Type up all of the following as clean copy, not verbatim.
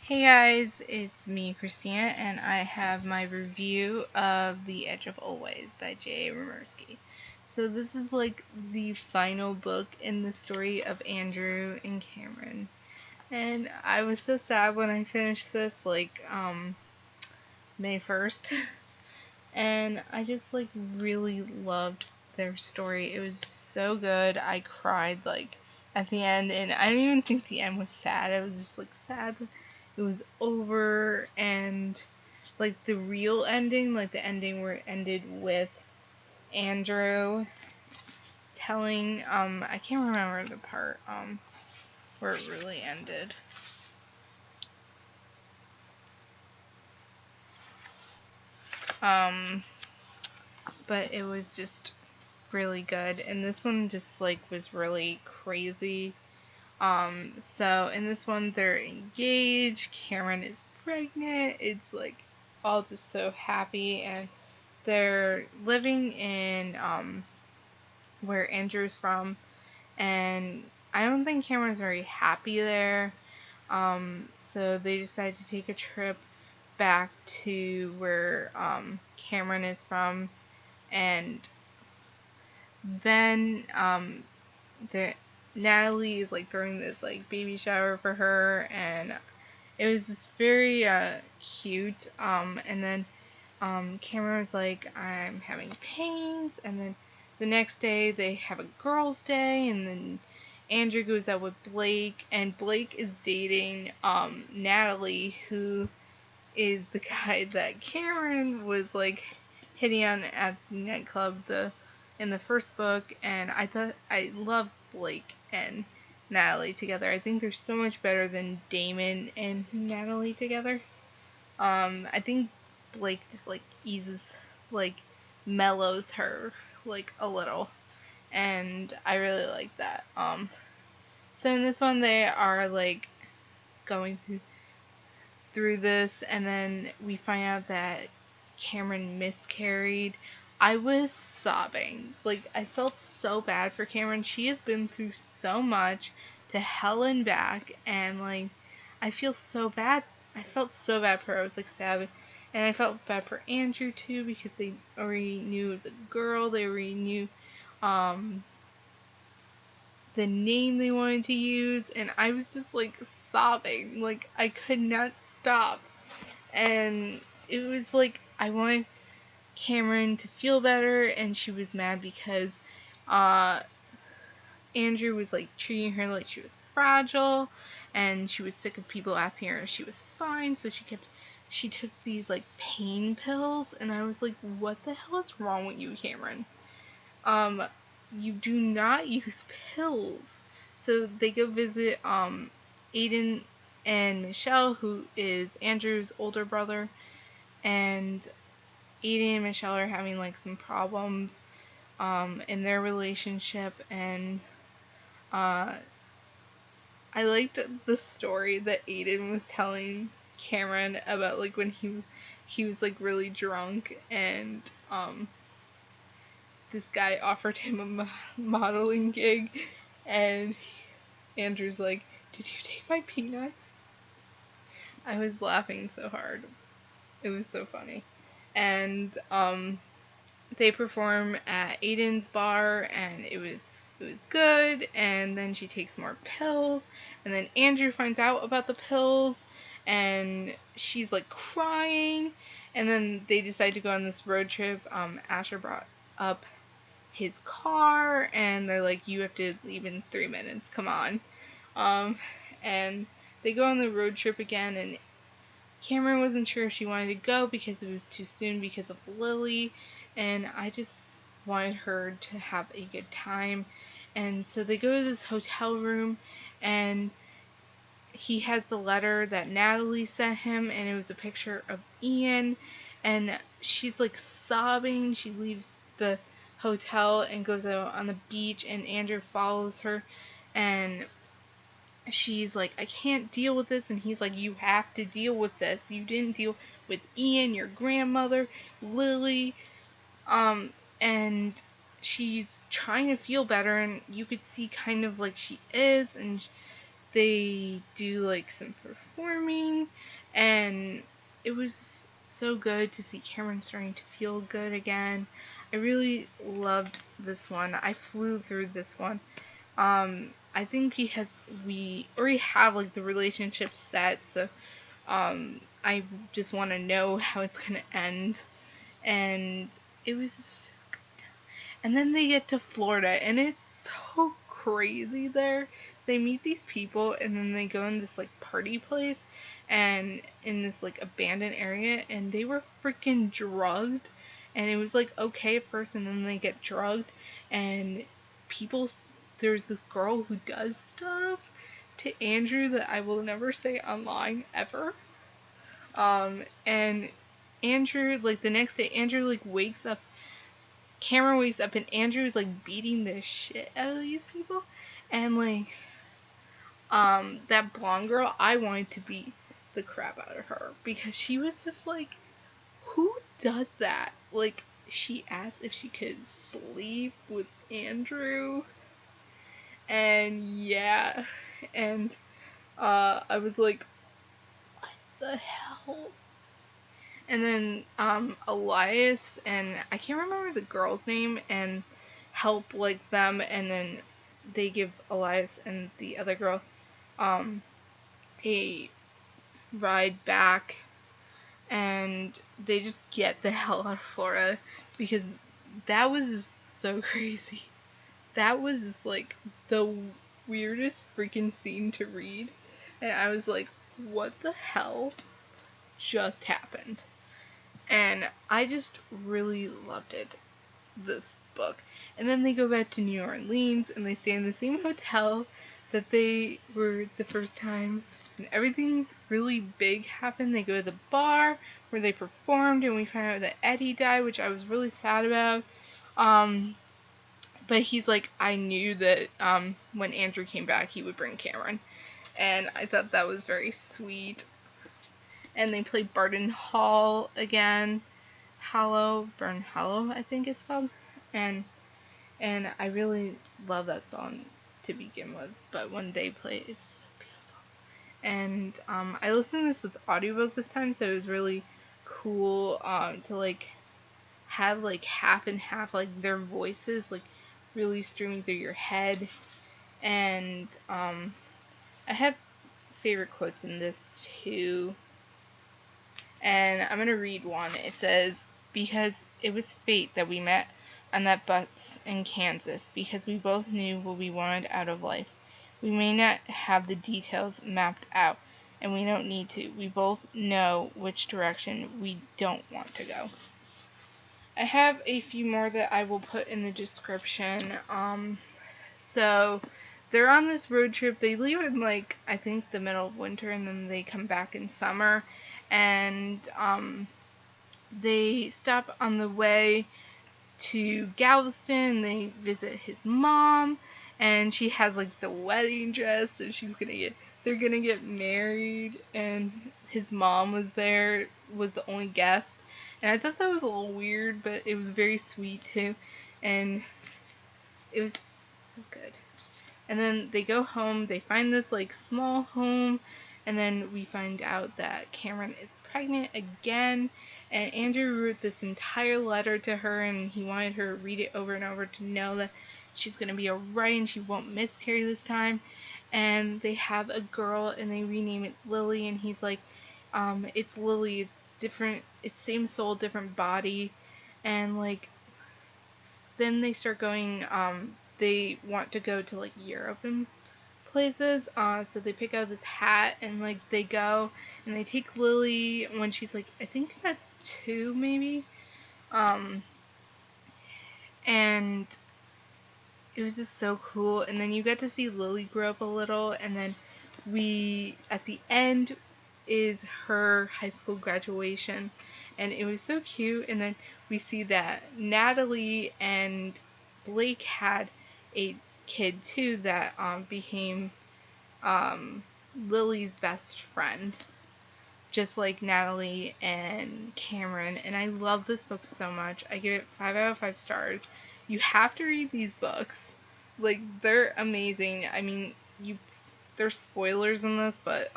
Hey guys, it's me, Christina, and I have my review of The Edge of Always by J A Redmerski. So this is like the final book in the story of Andrew and Cameron. And I was so sad when I finished this, May 1st. And I just really loved their story. It was so good. I cried at the end, and I didn't even think the end was sad. I was just sad it was over, and the real ending, the ending where it ended with Andrew telling I can't remember the part where it really ended. But it was just really good, and this one just was really crazy. So in this one they're engaged, Cameron is pregnant, it's all just so happy, and they're living in where Andrew's from, and I don't think Cameron's very happy there. So they decide to take a trip back to where Cameron is from, and then the Natalie is throwing this baby shower for her, and it was just very cute. And then Cameron was like, I'm having pains, and then the next day they have a girls' day, and then Andrew goes out with Blake, and Blake is dating Natalie, who is the guy that Cameron was hitting on at the nightclub in the first book. And I love Blake and Natalie together. I think they're so much better than Damon and Natalie together. I think Blake just eases, mellows her a little, and I really like that. So in this one they are going through this, and then we find out that Cameron miscarried. I was sobbing. I felt so bad for Cameron. She has been through so much to hell and back, and I feel so bad. I felt so bad for her. I was sad, and I felt bad for Andrew too, because they already knew it was a girl. They already knew the name they wanted to use, and I was just sobbing. I could not stop. And it was I wanted Cameron to feel better, and she was mad because Andrew was treating her like she was fragile, and she was sick of people asking her if she was fine, so she took these pain pills, and I was what the hell is wrong with you, Cameron? You do not use pills. So they go visit Aiden and Michelle, who is Andrew's older brother, and Aiden and Michelle are having some problems in their relationship, and I liked the story that Aiden was telling Cameron about when he was really drunk, and this guy offered him a modeling gig, and Andrew's like, did you take my peanuts? I was laughing so hard. It was so funny. And they perform at Aiden's bar, and it was good, and then she takes more pills, and then Andrew finds out about the pills, and she's crying, and then they decide to go on this road trip. Asher brought up his car, and they're like, you have to leave in 3 minutes, come on. And they go on the road trip again, and Cameron wasn't sure if she wanted to go because it was too soon because of Lily, and I just wanted her to have a good time. And so they go to this hotel room, and he has the letter that Natalie sent him, and it was a picture of Ian, and she's sobbing. She leaves the hotel and goes out on the beach, and Andrew follows her, and she's I can't deal with this, and he's you have to deal with this. You didn't deal with Ian, your grandmother, Lily, and she's trying to feel better, and you could see kind of she is, and they do like some performing, and it was so good to see Cameron starting to feel good again. I really loved this one. I flew through this one. I think because we already have like the relationship set, so I just want to know how it's gonna end, and it was so good. And then they get to Florida, and it's so crazy there. They meet these people, and then they go in this like party place, and in this like abandoned area, and they were freaking drugged, and it was like okay at first, and then they get drugged, and people. There's this girl who does stuff to Andrew that I will never say online ever. And Andrew, like the next day, Andrew like wakes up, Cameron wakes up, and Andrew is like beating the shit out of these people, and like, that blonde girl, I wanted to beat the crap out of her because she was just like, who does that? Like, she asked if she could sleep with Andrew, and yeah, and I was like, what the hell? And then Elias and I can't remember the girl's name, and help like them, and then they give Elias and the other girl a ride back, and they just get the hell out of Florida because that was just so crazy. That was just like the weirdest freaking scene to read, and I was like, what the hell just happened? And I just really loved it, this book. And then they go back to New Orleans, and they stay in the same hotel that they were the first time, and everything really big happened. They go to the bar where they performed, and we find out that Eddie died, which I was really sad about. But he's like, I knew that when Andrew came back, he would bring Cameron, and I thought that was very sweet. And they play Barton Hall again, Burn Hollow, I think it's called, and I really love that song to begin with, but when they play it, it's so beautiful. And I listened to this with audiobook this time, so it was really cool to like have like half and half, like their voices like really streaming through your head. And I had favorite quotes in this too. And I'm going to read one. It says, because it was fate that we met on that bus in Kansas, because we both knew what we wanted out of life. We may not have the details mapped out, and we don't need to. We both know which direction we don't want to go. I have a few more that I will put in the description. So they're on this road trip. They leave in like, I think the middle of winter, and then they come back in summer. And they stop on the way to Galveston. They visit his mom, and she has like the wedding dress, so they're gonna get married, and his mom was there, was the only guest, and I thought that was a little weird, but it was very sweet too, and it was so good. And then they go home, they find this like small home, and then we find out that Cameron is pregnant again, and Andrew wrote this entire letter to her, and he wanted her to read it over and over to know that she's going to be alright and she won't miscarry this time. And they have a girl, and they rename it Lily, and he's like, it's Lily, it's different, it's same soul, different body. And like, then they start going, they want to go to like Europe and places, so they pick out this hat, and like they go and they take Lily when she's like, I think about 2 maybe, and it was just so cool. And then you get to see Lily grow up a little, and then at the end is her high school graduation, and it was so cute. And then we see that Natalie and Blake had a kid too that became Lily's best friend, just like Natalie and Cameron. And I love this book so much. I give it 5 out of 5 stars. You have to read these books. Like, they're amazing. I mean, there's spoilers in this, but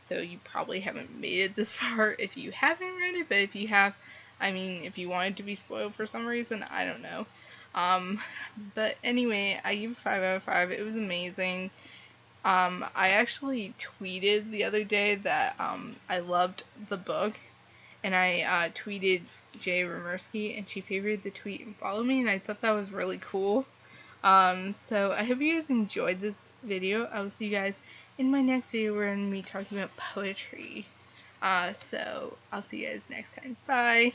so you probably haven't made it this far if you haven't read it, but if you have, I mean, if you wanted to be spoiled for some reason, I don't know. But anyway, I give it 5 out of 5. It was amazing. I actually tweeted the other day that I loved the book, and I tweeted J A Redmerski, and she favorited the tweet and followed me, and I thought that was really cool. So I hope you guys enjoyed this video. I will see you guys in my next video. We're going to be talking about poetry. So I'll see you guys next time. Bye!